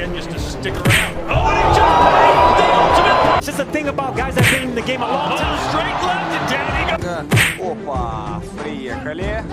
again just to stick around. Oh, and he just paid the ultimate. It's just the thing about guys that have been in the game a long time. Straight left and down he goes. Опа, приехали.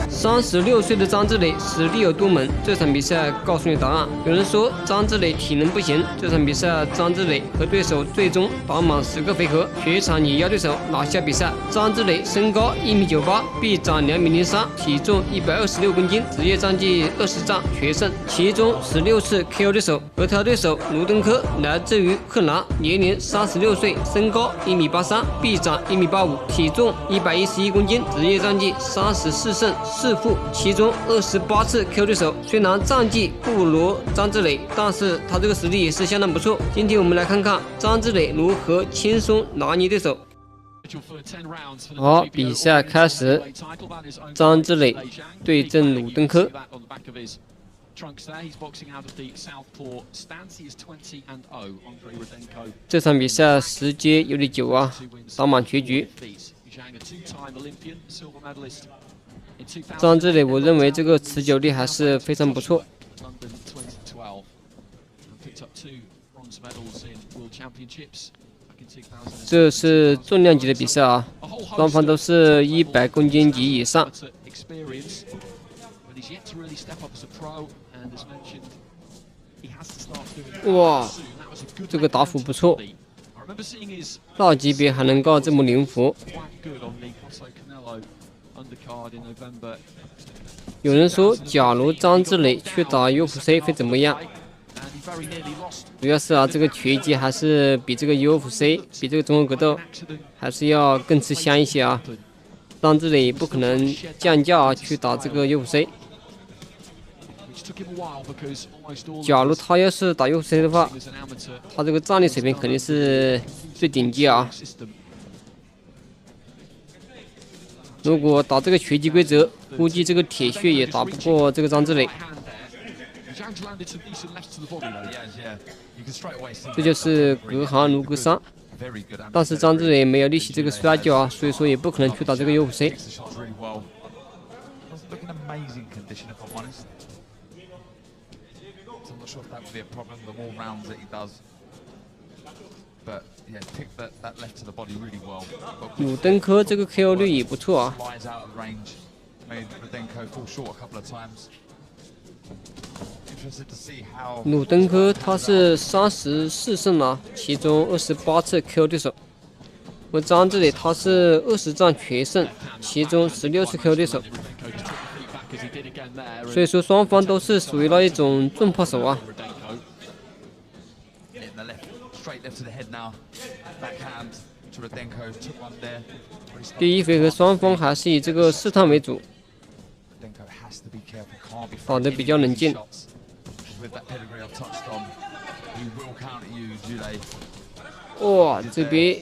36岁的张志磊实力有多猛？这场比赛告诉你答案。有人说张志磊体能不行，这场比赛张志磊和对手最终打满10个回合，全场以压对手拿下比赛。张志磊身高1.98米，臂展2.03米，体重126公斤，职业战绩20战全胜，其中16次 KO 对手。而他对手卢登科来自于荷兰，年龄36岁，身高1.83米，臂展1.85米，体重111公斤，职业战绩34胜4负，其中28次 KO 对手。虽然战绩不如张志磊，但是他这个实力也是相当不错。今天我们来看看张志磊如何轻松拿捏对手。好，比赛开始，张志磊对阵鲁登科。这场比赛时间有点久啊，打满全局。张志磊，我认为这个持久力还是非常不错。这是重量级的比赛啊，双方都是100公斤级以上。哇，这个打法不错，大级别还能够这么灵活。有人说，假如张志磊去打 UFC 会怎么样？主要是啊，这个拳击还是比这个 UFC 比这个中国格斗还是要更吃香一些啊。张志磊不可能降价去打这个 UFC。假如他要是打 UFC 的话，他这个战力水平肯定是最顶级啊。如果打这个拳击规则，估计这个铁血也打不过这个张志磊。这就是隔行如隔山。但是张志磊没有练习这个摔跤啊，所以说也不可能去打这个 UFC。鲁登科这个 KO 率也不错啊。鲁登科他是34胜了，其中28次 KO 对手。而张志磊他是20战全胜，其中16次 KO 对手。所以说双方都是属于那一种重炮手啊。第一回合双方还是以这个试探为主，打得比较冷静。哇，这边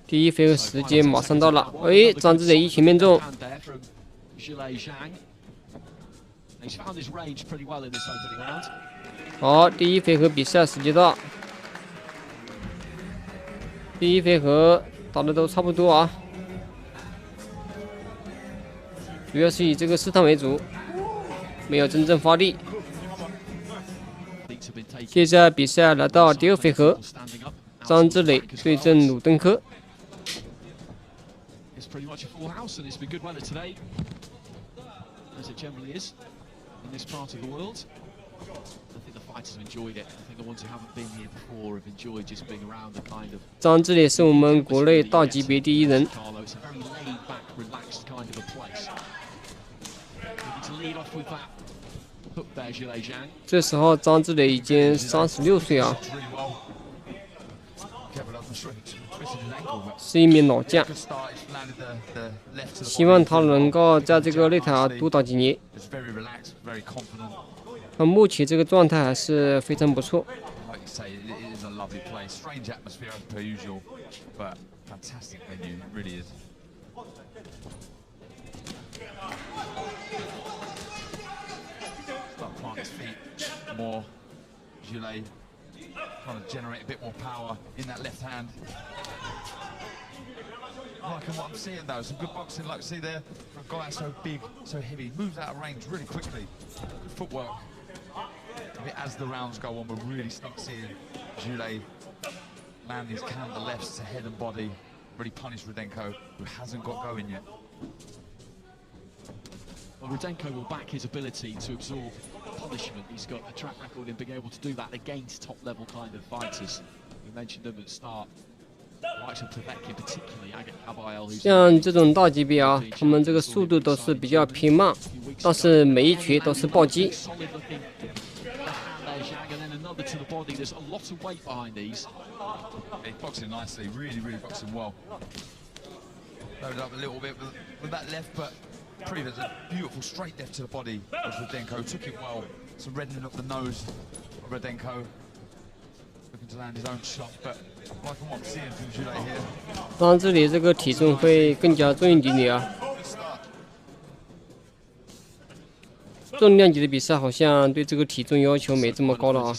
第一回合时间马上到了，哎，张志磊一拳命中。好，第一回合比赛时间到。第一回合打的都差不多啊，主要是以这个试探为主，没有真正发力。现在比赛来到第2回合，张志磊对阵鲁登科。张志磊是我们国内大级别第一人。这时候张志磊已经36岁啊，是一名老将，希望他能够在这个擂台多打几年。目前这个状态还是非常不错。Trying to generate a bit more power in that left hand. Liking what I'm seeing though, some good boxing. Like see there, for a guy so big, so heavy, moves out of range really quickly. Good footwork. As the rounds go on, we'll really start seeing Jules land his counter lefts to head and body, really punish Rudenko, who hasn't got going yet. Well, Rudenko will back his ability to absorb punishment. He's got a track record in being able to do that against top-level kind of fighters. We mentioned them at the start. 像这种大级别啊，他们这个速度都是比较偏慢，但是每一拳都是暴击。Boxing nicely, really boxing well. Loaded up a little bit with that left, but Preva's a beautiful straight left to the body of Rudenko. Took it well. Some reddening of the nose of Rudenko. Looking to land his own shot, but liking what I'm seeing from Jules here. 当然，这里这个体重会更加重一点点啊。重量级的比赛好像对这个体重要求没这么高了啊。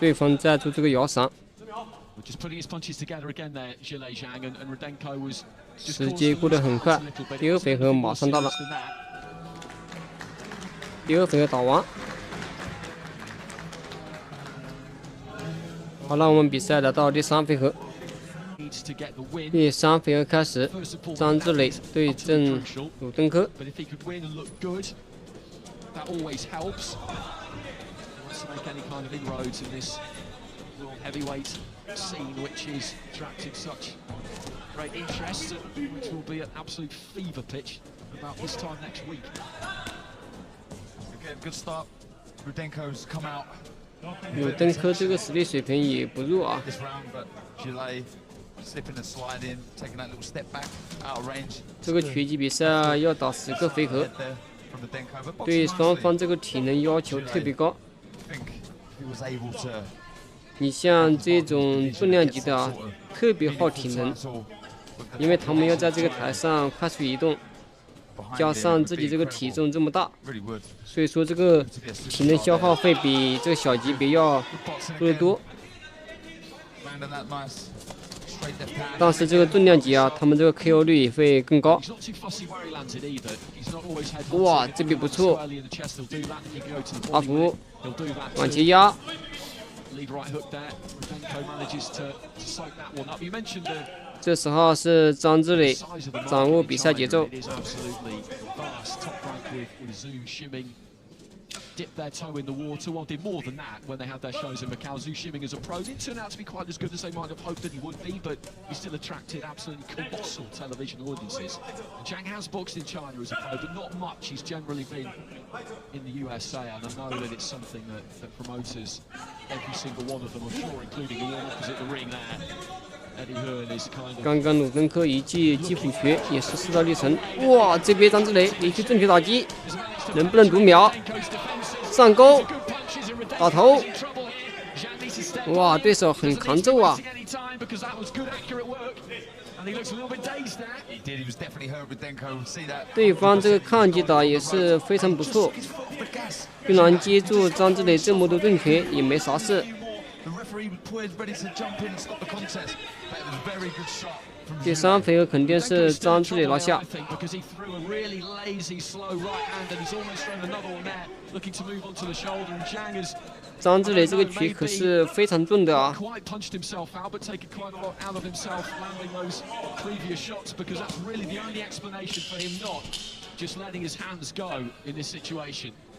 对方在做这个摇闪，时间过得很快，第二回合马上到了，第二回合打完。好了，我们比赛来到第三回合。第三回合开始，张志磊对阵鲁登科。To make any kind of inroads in this world heavyweight scene, which is attracting such great interest, which will be an absolute fever pitch about this time next week. Okay, good start. Rudenko's come out. 鲁登科这个实力水平也不弱啊。This round, but Jules slipping and sliding, taking that little step back out of range. 这个拳击比赛要打10个回合，对双方这个体能要求特别高。你像这种重量级的啊，特别耗体能，因为他们要在这个台上快速移动，加上自己这个体重这么大，所以说这个体能消耗会比这个小级别要多得多。但是这个重量级啊，他们这个 KO 率也会更高。哇，这边不错，阿福往前压。这时候是张志磊掌握比赛节奏。Dipped their toe in the water, well did more than that when they had their shows in Macau. Zhu Ximing as a pro didn't turn out to be quite as good as they might have hoped that he would be, but he still attracted absolutely colossal television audiences. And Zhang has boxed in China as a pro, but not much. He's generally been in the USA, and I know that it's something that promoters, every single one of them, I'm sure, including the one opposite the ring there. 刚刚鲁登科一记击虎拳也是势到必成，哇！这边张志磊连续正确打击，能不能读秒？上钩，打头，哇！对手很抗揍啊！对方这个抗击打也是非常不错，居然接住张志磊这么多重拳也没啥事。第三回合肯定是张志磊拿下。张志磊这个拳可是非常重的啊！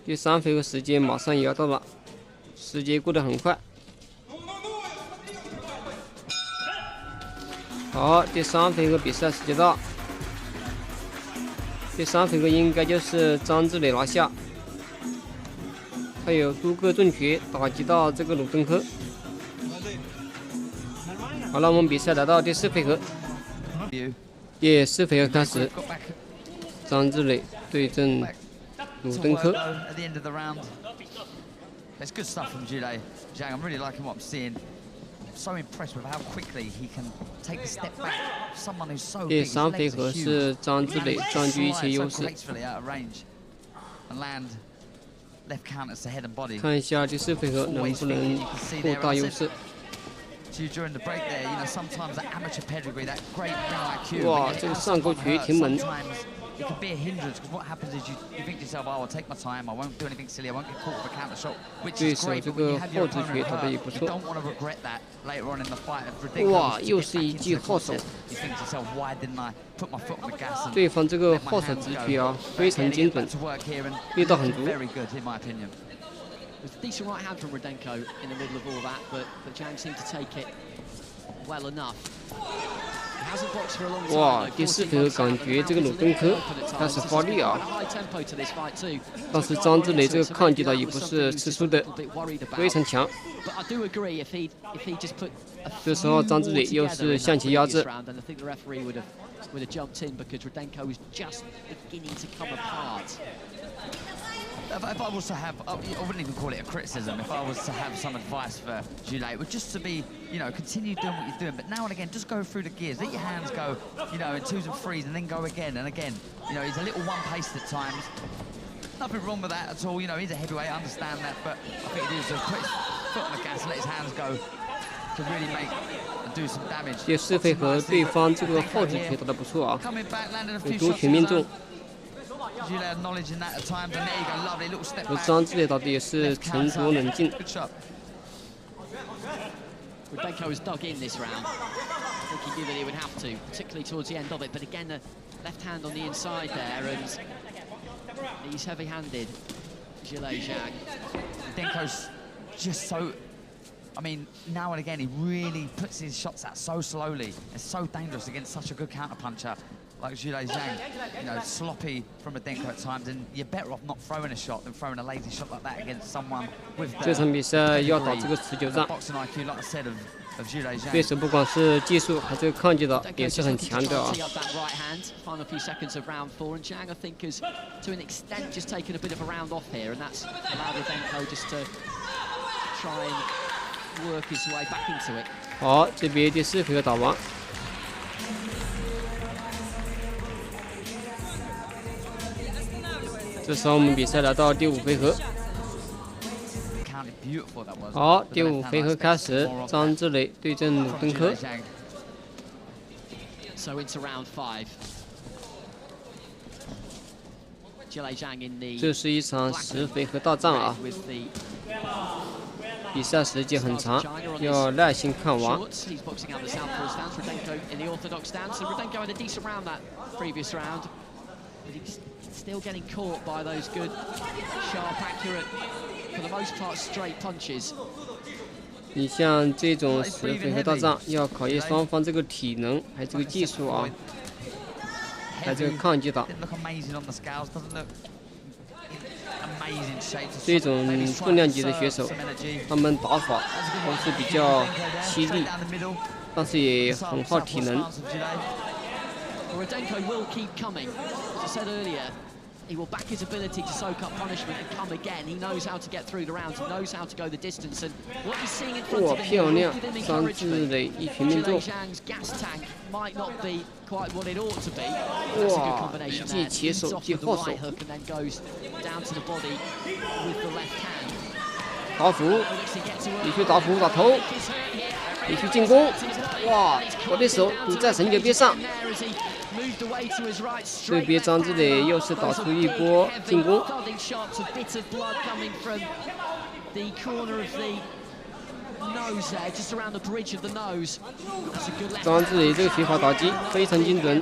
第三回合时间马上也要到了，时间过得很快。好，第三回合比赛时间到。第三回合应该就是张志磊拿下，他有多个重拳打击到这个鲁登科。好了，我们比赛来到第四回合。第四回合开始，张志磊对阵鲁登科。It's good stuff from Jules. Zhang, I'm really liking what I'm seeing. so impressed with how quickly he can take a step back. Someone who's so 第 big, his 3 回 legs 合 are 是 huge. 张之磊 He 占 manages 据一 to 些 slide 优 so 势。 gracefully out of range and land left counters to head and body. 看一下第4回合能不能扩大优势。 To you during the break there, you know, sometimes that amateur pedigree, that great ring IQ. 哇， when 这 you 个 have 上勾 someone 拳 hurt, 挺猛。 sometimes it can be a hindrance because what happens is you think to yourself, oh, I'll take my time, I won't do anything silly, I won't get caught with a counter shot, which 对 is 手 great. 这 But when 个 you have your 后直 opponent 拳打得也 hurt, 不 you 错。 don't want to regret that later on in the fight. If Ridiculous 哇， to 又 get 是 back 一 into 记 the 后手。 contest, you think to yourself, why didn't I put my foot on the gas and 对方这个 let my 后手 hands 直 go? 拳啊， But 非常 again, 精 he 准 gets back to work here and 力道很足。 very good in my opinion. It was a decent right hand from Rudenko in the middle of all that, but Zhang seemed to take it well enough. He hasn't boxed for a long time. 哇， though, 第4 forcing 回合 months 感 out, 觉 and 这个 now 鲁 he's 登 a 科 little open at 开 times. 始 This 发 has 力 been 啊 quite a high tempo to this fight too. 但是 So 张之磊 quite 这个 well 抗击 into 倒 it. 也 So 不 maybe 是 that 吃 was 素 something 的， he was just a little bit worried about. 非常强。 But I do agree if he just put a 这时候 few 张之 more 磊又 together 是 in 向 that 其压 previous 制。 round, then I think the referee would have jumped in because Rudenko was just beginning to come apart. If I was to have, I wouldn't even call it a criticism, if I was to have some advice for Jules, it would just to be, you know, continue doing what you're doing, but now and again, just go through the gears, let your hands go, you know, in 2s and 3s, and then go again and again. You know, he's a little one-paced at times. Nothing wrong with that at all, you know, he's a heavyweight, I understand that, but I think he needs to put his foot on the gas and let his hands go to really make and do some damage. 第4回合对方这个后直拳打得不错啊， Coming back, landing a 有 few 多 shots 拳 in 命 his 中 own.。Jules acknowledging that at times, and there you go, lovely little step 而 back. 张之磊打的也是沉着冷静。 Good shot. Rudenko was dug in this round. I think he knew that he would have to, particularly towards the end of it. But again, the left hand on the inside there, and he's heavy-handed. Jules Zhang. Denko's just so, I mean, now and again, he really puts his shots out so slowly. It's so dangerous against such a good counter-puncher like Jules Zhang. You know, sloppy from Rudenko at times, and you're better off not throwing a shot than throwing a lazy shot like that against someone with 这场 the 比赛要打这个持久 the 战， boxing IQ, like I said, of Jules 对 Zhang. 手不管是技术还是抗击倒也 Rudenko 是 just 很 looking 强 to 的 try 啊 and tee up that right hand. Final few seconds of round 4, and Zhang, I think, has, to an extent, just taken a bit of a round off here, and that's allowed Rudenko just to try and work his way back into it. 好，这边第4回合打完。 这时候我们比赛来到第5回合。 Counted beautiful that was. 好， With the 第 left 5 hand, 回 I 合 expect 开 some 始 more，of 张 that 之磊对阵鲁 from 登科 Jules。Zhang. So into round 5. Jules Zhang in the 这是一场10回合大战啊， with the 比赛时间很长，要耐心看完。 shorts. He's boxing out the southpaw stance. Rudenko in the orthodox stance. And Rudenko had a decent round that previous round, but he's still getting caught by those good, sharp, accurate, for the most part, straight punches. 你像这种10回合大战，要考验双方这个体能，还有这个技术啊，还有这个抗击打。 Didn't look amazing on the scales, doesn't look amazing shape. 这种 Maybe he's 重量 trying 级 to 的选 conserve 手 some energy.，他们打法 That's a good 都 one. 是比较 Denko there, 犀 straight 利， down the middle. 但是也很耗体能。 Southpaw stance of Jules. Well, Rudenko will keep coming. As I said earlier, he will back his ability to soak up punishment and come again. He knows how to get through the rounds. He knows how to go the distance. And what he's seeing in front 哇， of him 漂 will 亮！ give him 张之 encouragement. 磊一拳命中 Jules。Zhang's gas tank might not be quite what it ought to be. That's a good Wow, combination 一 there. 记前手 Leads off 接 with the 后手 right hook and then goes down to the body with the left hand. 打斧， Looks to get to work. 必须打斧打头， He's hurt here. 必须进攻。哇，我的手堵在绳结边上。 这边张之磊又是打出一波进攻。 张之磊这个拳法打击非常精准，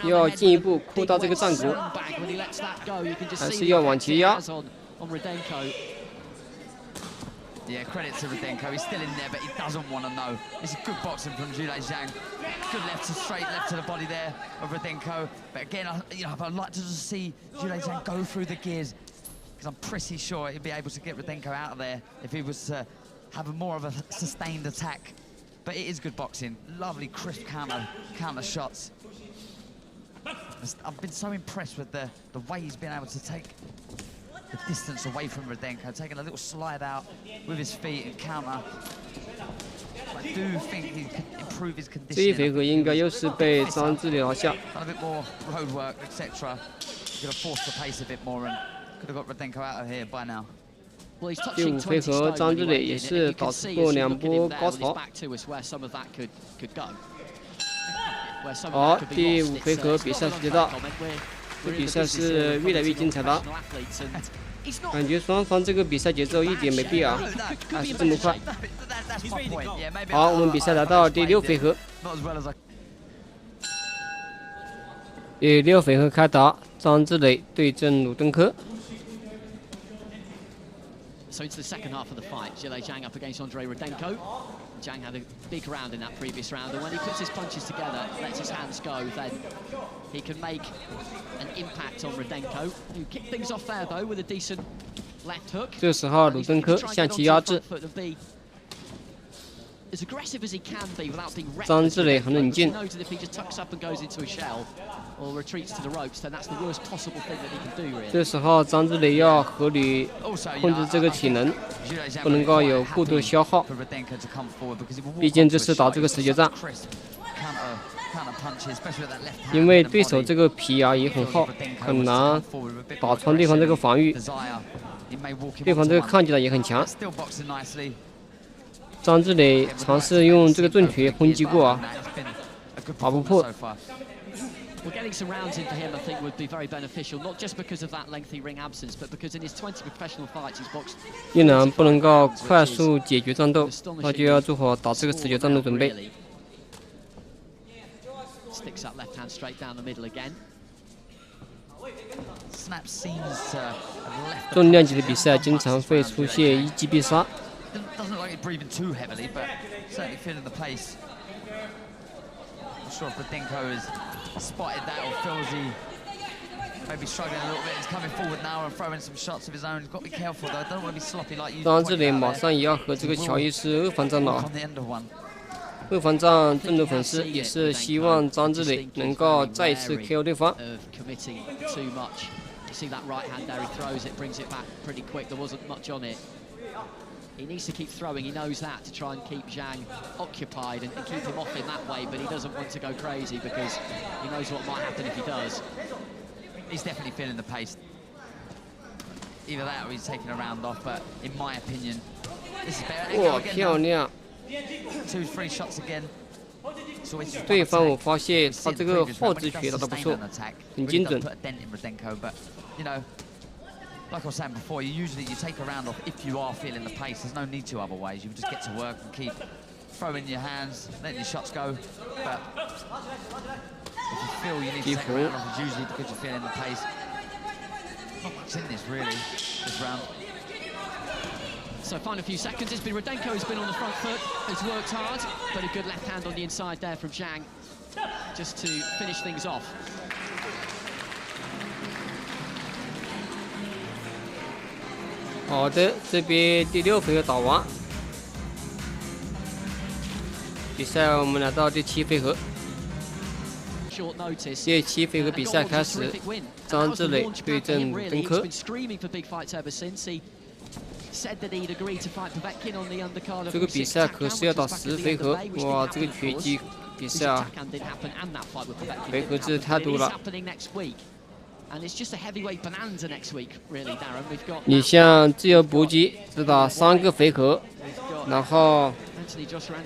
要进一步扩大这个战果，还是要往前压。 Yeah, credit to Rudenko. He's still in there, but he doesn't want to know. It's good boxing from Jules Zhang. Good straight left to the body there of Rudenko. But again, I'd like to just see Jules Zhang go through the gears, because I'm pretty sure he'd be able to get Rudenko out of there if he was to have more of a sustained attack. But it is good boxing. Lovely, crisp counter shots. I've been so impressed with the way he's been able to take the distance away from Rudenko, taking a little slide out with his feet and counter. I do think he could improve his 这一 conditioning. 回合应该又是被张志磊拿下。 Done a bit more road work, etc. Could have forced the pace a bit more and could have got Rudenko out of here by now. 第5回合，张志磊也是导出过2波高潮。好，第5回合比赛时间到，这比赛是越来越精彩了。感觉双方这个比赛节奏一点没变啊，还是这么快。好，我们比赛来到第6回合。第6回合开打，张志磊对阵鲁登科。 So into the second half of the fight, Zhilei Zhang up against Andrei Rudenko. Zhang had a big round in that previous round, and when he puts his punches together, lets his hands go, then he can make an impact on Rudenko. You kick things off there though with a decent left hook. 这时候鲁登科向其压制， As aggressive as he can be without being reckless. 张志磊很冷静。 He knows that if he just tucks up and goes into a shell or retreats to the ropes, then that's the worst possible thing that he can do, really. 这时候张志磊要合理控制这个体能，不能够有过度消耗。毕竟这是打这个持久战，因为对手这个皮啊也很厚，很难打穿对方这个防御，对方这个抗击打也很强。 张志磊尝试用这个重拳轰击过啊，打不破。 Well, getting some rounds in for him, I think, would be very beneficial. Not just because of that lengthy ring absence, but because in his 20 professional fights, he's boxed. 既然不能够快速解决战斗，那就要做好打这个持久战的准备。 Sticks that left hand straight down the middle again. 重量级的比赛经常会出现一击必杀。 Doesn't look like he's breathing too heavily, but certainly feeling the pace. Not sure if Rudenko has spotted that or feels he maybe struggling a little bit. He's coming forward now and throwing some shots of his own. He's got to be careful though. Don't want to be sloppy like you. 张志磊马上也要和这个乔伊斯二番战了。 On the end of one. 二番战众多粉丝也是希望张志磊能够再一次 KO 对方。 Committing too much. You see that right hand there? He throws it, brings it back pretty quick. There wasn't much on it. He needs to keep throwing, he knows that, to try and keep Zhang occupied and keep him off in that way, but he doesn't want to go crazy because he knows what might happen if he does. He's definitely feeling the pace. Either that or he's taking a round off, but in my opinion, this is better. 哇，漂亮！ 2, 3 shots again. 对方我发现他这个后直拳打得不错，很精准。 Like I was saying before, you take a round off if you are feeling the pace. There's no need to otherwise. You just get to work and keep throwing your hands, letting your shots go. But if you feel you need to take a round off, it's usually because you're feeling the pace. Not much in this really, this round. So final few seconds, it's been Rudenko who's been on the front foot, has worked hard, but a good left hand on the inside there from Zhang, just to finish things off. 好的，这边第6回合打完，比赛我们来到第7回合。第7回合比赛开始，张志磊对阵鲁登科。这个比赛可是要打10回合，哇，这个拳击比赛啊，回合制太多了。 你像自由搏击只打3个回合，然后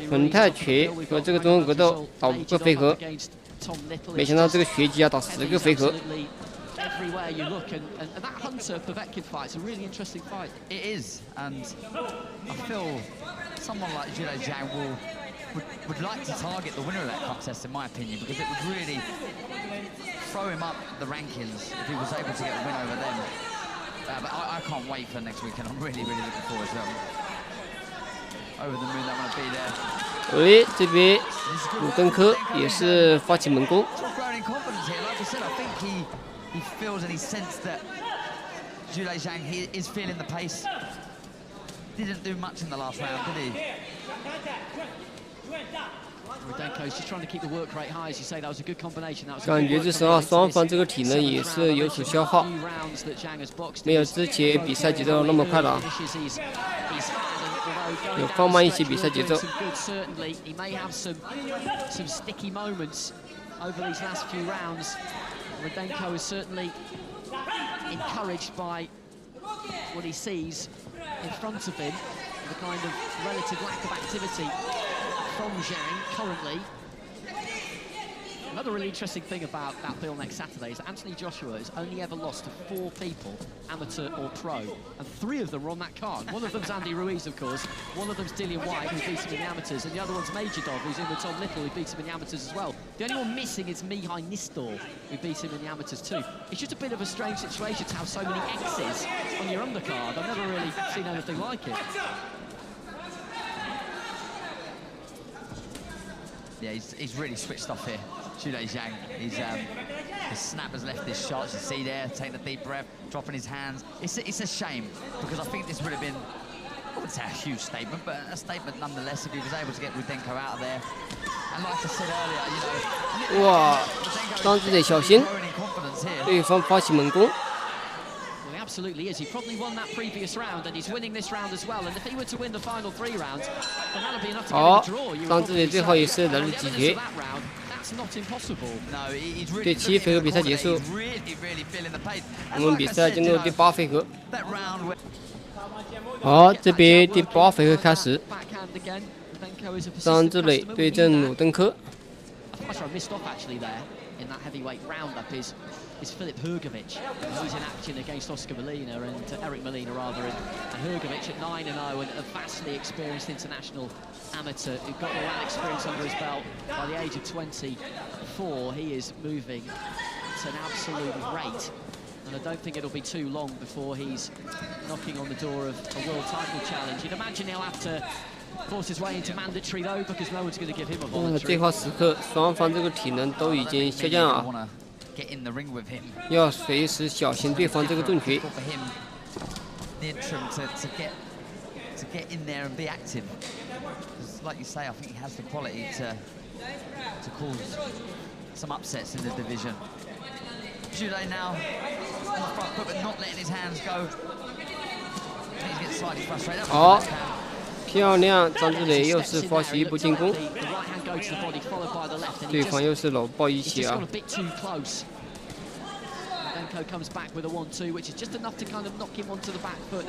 混泰拳和这个中国格斗打5个回合，没想到这个拳击要打10个回合。 Everywhere you look, and that Hunter Povetkin fight is a really interesting fight. It is, and I feel someone like Zhilei Zhang would like to target the winner of that contest, in my opinion, because it would really throw him up the rankings if he was able to get a win over them. But I can't wait for next weekend. I'm really looking forward to it. Over the moon, that want to be there. 喂，这边鲁登科也是发起猛攻。 He feels and he sensed that Zhilei Zhang is feeling the pace. Didn't do much in the last round, did he? 感觉这时候双方这个体能也是有所消耗，没有之前比赛节奏那么快了啊，有放慢一些比赛节奏。What he sees in front of him, the kind of relative lack of activity from Zhang currently. Another really interesting thing about that bill next Saturday is that Anthony Joshua has only ever lost to 4 people, amateur or pro, and 3 of them are on that card. One of them's Andy Ruiz, of course, one of them's Dillian White, who beat him in the amateurs, and the other one's Major Dog, who's in with Tom Little, who beats him in the amateurs as well. The only one missing is Mihai Nistor, who beat him in the amateurs too. It's just a bit of a strange situation to have so many X's on your undercard. I've never really seen anything like it. Yeah, he's really switched off here. Shulei Zhang, his snap has left his shots. You see there, taking a deep breath, dropping his hands. It's a shame, because I think this would have been, I wouldn't say a huge statement, but a statement nonetheless if he was able to get Rudenko out of there. And like I said earlier, you know, 哇，张志磊小心，对方发起猛攻。 Absolutely is. He probably won that previous round, and he's winning this round as well. And if he were to win the final 3 rounds, then that'll be enough to get a draw. 张志磊最后也是来了几局。 That's not impossible. 第7回合比赛结束，我们比赛进入第8回合。好，这边第8回合开始，张志磊对阵鲁登科。 In that heavyweight roundup is Filip Hrgovic, who's in action against Oscar Molina and Eric Molina rather, and Hrgovic at 9-0 and a vastly experienced international amateur who got all that experience under his belt by the age of 24. He is moving at an absolute rate, and I don't think it'll be too long before he's knocking on the door of a world title challenge. You'd imagine he'll have to force his way into mandatory though, because no one's going to give him a voluntary. 最后时刻，双方这个体能都已经下降啊，要随时小心对方这个重拳。To get in there and be active, like you say, I think he has the quality to cause some upsets in the division. Jude now on the front foot, but not letting his hands go. He's getting slightly frustrated. 好。 漂亮，张志磊又是发起一波进攻，对方又是搂抱一起啊。Rudenko comes back with a 1-2, which is just enough to kind of knock him onto the back foot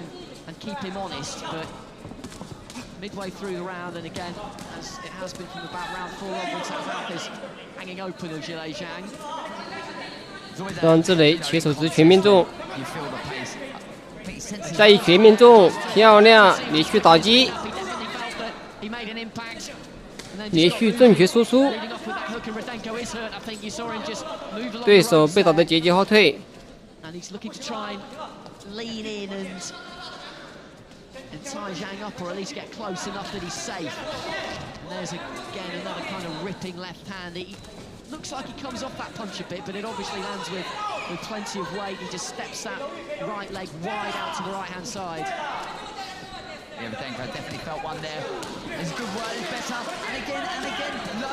and keep him honest. But midway through the round, and again, as it has been from about round 4 onwards, that mouth is hanging open of Zhilei Zhang. 张志磊切手直拳命中。 再一拳命中，漂亮，连续打击，连续正拳输出，对手被打得节节后退。Looks like he comes off that punch a bit, but it obviously lands with plenty of weight. He just steps that right leg wide out to the right-hand side. Yeah, Rudenko definitely felt one there. It's good work, it's better, and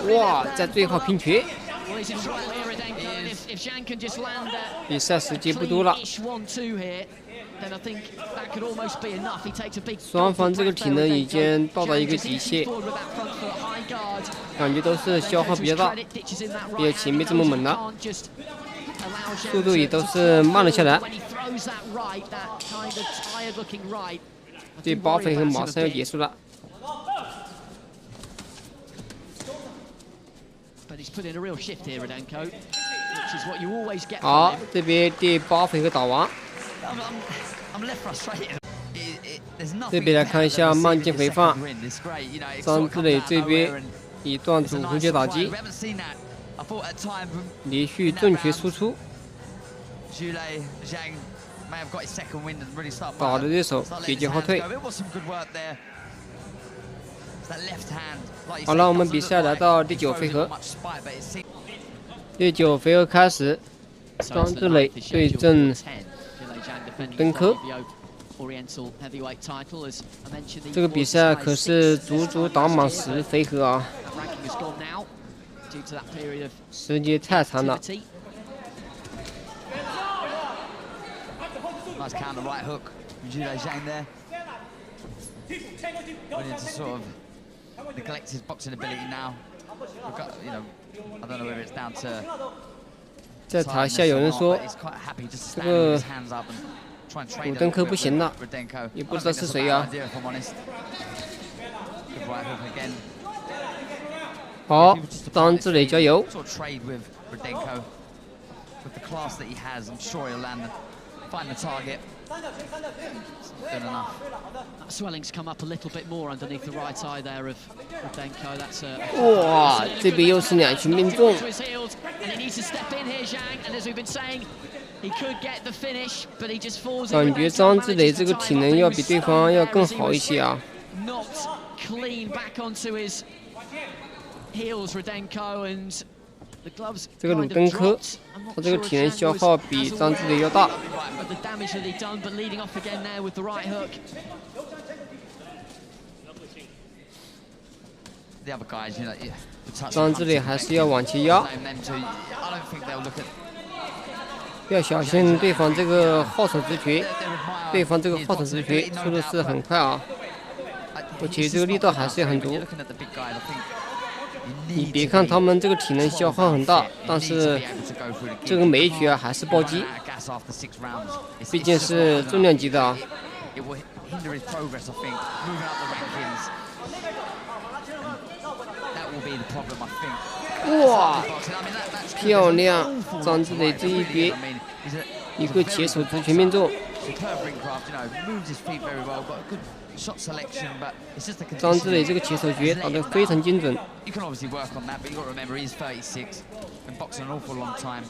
again. 哇，在最后拼拳。 Well, he's in trouble here, Rudenko. If Zhang can just land that 比赛时间不多了。 1-2 here, then I think that could almost be enough. He takes a big. 双方这个体能已经到达一个极限，感觉都是消耗比较大，比前面这么猛了，速度也都是慢了下来。第8回合马上要结束了。 好，这边第8回合打完。这边来看一下慢镜回放，张志磊这边一段主回拳打击，连续正拳输出，打的对手节节后退。好了，我们比赛来到第9回合。第9回合开始，张志磊对阵登科。这个比赛可是足足打满10回合啊！ that ranking has gone now due to that period of 时间太长了。 activity. Nice counter right hook from Judo Zhang there. Willing to sort of neglect his boxing ability now. You know, I don't know whether it's down to 在台下有人说， he's quite happy just 这 standing 个 with his hands up and try and trade 鲁 a 登 little 科 bit 不行 with 了， Rudenko. 也 I 不 don't 知道 think 是 that's a 谁 bad 啊。 idea, if I'm honest. Good right hook again. 好，张志磊加油！ Sort of trade with Rudenko. With the class that he has, I'm sure he'll find the target. Good enough. That swelling's come up a little bit more underneath the right eye there of Rudenko. That's a 哇，这边又是2拳命中。 to his heels, and he needs to step in here, Zhang. And as we've been saying, he could get the finish, but he just falls in. 感觉张志磊这个体能要比对方要更好一些啊。 Not clean back onto his heels, Rudenko, and the gloves 这个鲁登科，他这个体能消耗比张志磊要大。 But the damage that he done, but leading off again there with the right hook. The other guys, you know, 张志磊还是要往前压， I don't think they'll look at 要小心对方这个后手直拳，对方这个后手直拳出的是很快啊，而且这个力道还是很足。你别看他们这个体能消耗很大，但是这个每一拳啊还是暴击，毕竟是重量级的啊。 It will hinder his progress, I think, moving up the rankings. That will be the problem, I think. 哇，漂亮！张志磊这一边一个前手直拳命中。 Superb ring craft, you know, moves his feet very well, got a good shot selection, but it's just the 张志磊这个前手拳打得非常精准。 You can obviously work on that, but you got to remember he's 36, been boxing an awful long time.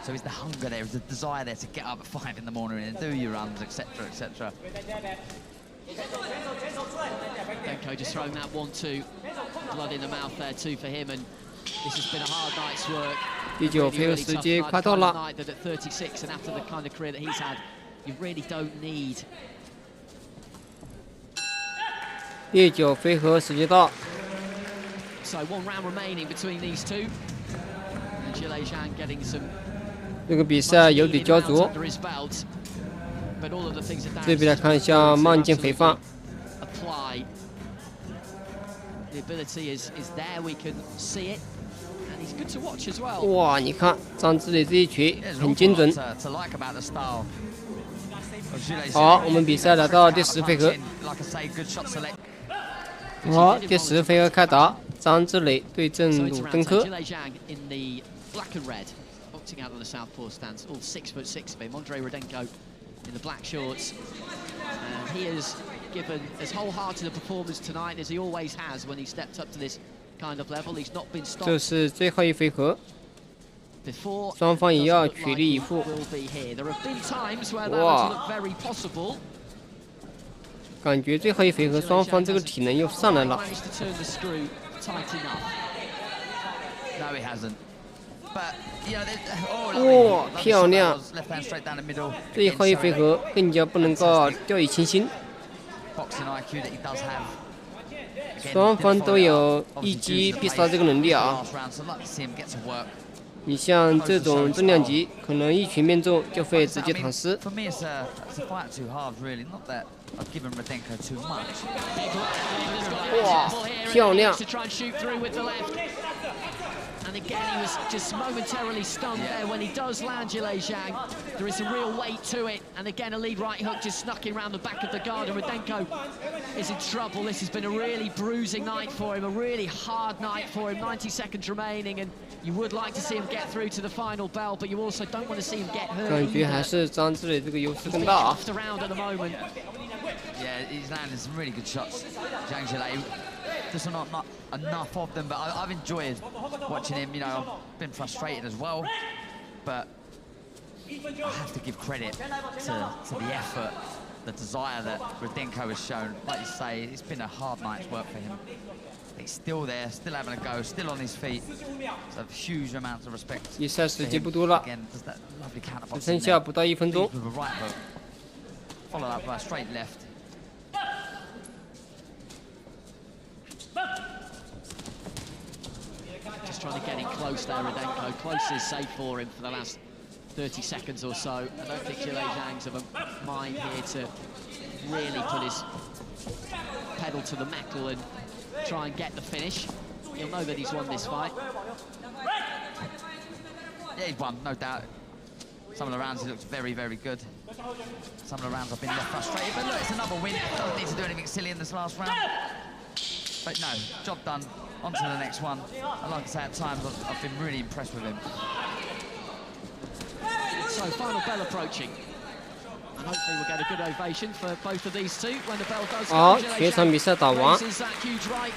So it's the hunger there, it's the desire there to get up at 5 in the morning and do your runs, etc., etc. Denko just throwing that 1-2, blood in the mouth there too for him, and this has been a hard night's work. 第9回合时间快到了。 That at 36 and after the kind of career that he's had, you really don't need. 第9回合时间到。 So one round remaining between these two. And Jile Zhang getting some. 这个比赛有点焦灼。 But all of the things that 这边来看一下慢镜回放。 apply. The ability is there, we can see it. And he's good to watch as well. 哇，你看张志磊这一拳很精准。好，我们比赛来到第10回合。好，第10回合开打，张志磊对阵鲁登科。 Boxing out on the southpaw stance, all 6'6" of him. Andre Rudenko in the black shorts. And he has given as wholehearted a performance tonight as he always has when he stepped up to this kind of level. He's not been stopped. 这是最后一回合，双方也要全力以赴。 There have been times where that has looked very possible. 感觉最后一回合双方这个体能又上来了。 No, he hasn't. But, you know, 哇，漂亮！最后一回合更加不能够掉以轻心。双方都有一击必杀这个能力啊！你像这种重量级，可能一拳命中就会直接躺尸。 哇，漂亮！ And again, he was just momentarily stunned there when he does land Jile Zhang. There is a real weight to it. And again, a lead right hook just snuck around the back of the guard. And Rudenko is in trouble. This has been a really bruising night for him, a really hard night for him. 90 seconds remaining, and you would like to see him get through to the final bell, but you also don't want to see him get hurt. 感觉还是张志磊这个优势更大啊。 Around at the moment. Yeah, he's landed some really good shots. Zhang Jile, just not enough of them, but I've enjoyed watching him. You know, I've been frustrated as well, but I have to give credit to the effort, the desire that Rudenko has shown. Like you say, it's been a hard night's work for him. He's still there, still having a go, still on his feet. So huge amounts of respect. 比赛时间不多了， Again, does that lovely counterbox 只剩下不到1分钟。 with a right hook, followed up by a straight left. Just trying to get in close there, Rudenko. Closest save for him for the last 30 seconds or so. I don't think Zhilei Zhang's of a mind here to really put his pedal to the metal and try and get the finish. He'll know that he's won this fight. Yeah, he's won, no doubt. Some of the rounds he looked very, very good. Some of the rounds I've been left frustrated, but look, it's another win. Doesn't need to do anything silly in this last round. But no, job done. On to the next one. And like I say, at times I've been really impressed with him. So, final bell approaching. And hopefully we'll get a good ovation for both of these two when the bell does come. 好，全场比赛打完。 Raises that huge right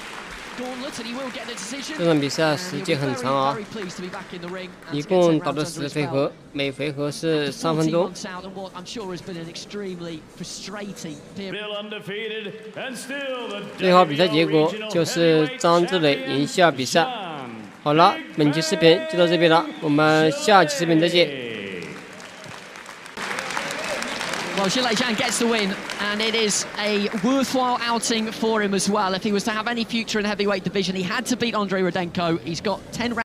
gauntlet and he will get the decision. 这场比赛时间很长啊， Very pleased to be back in the ring and 一 to get 共 10打了 rounds under 10 his 回 belt. 合，每回合是 After 3分 14 钟。 months out and what I'm sure has been an extremely frustrating period. Still undefeated and still the 最后比赛结果 WBO 就是张志磊赢下比赛。好了，本期视频就到这边了，我们下期视频再见。 Well, Zhilei Zhang gets the win, and it is a worthwhile outing for him as well. If he was to have any future in the heavyweight division, he had to beat Andrei Rudenko. He's got 10 rounds.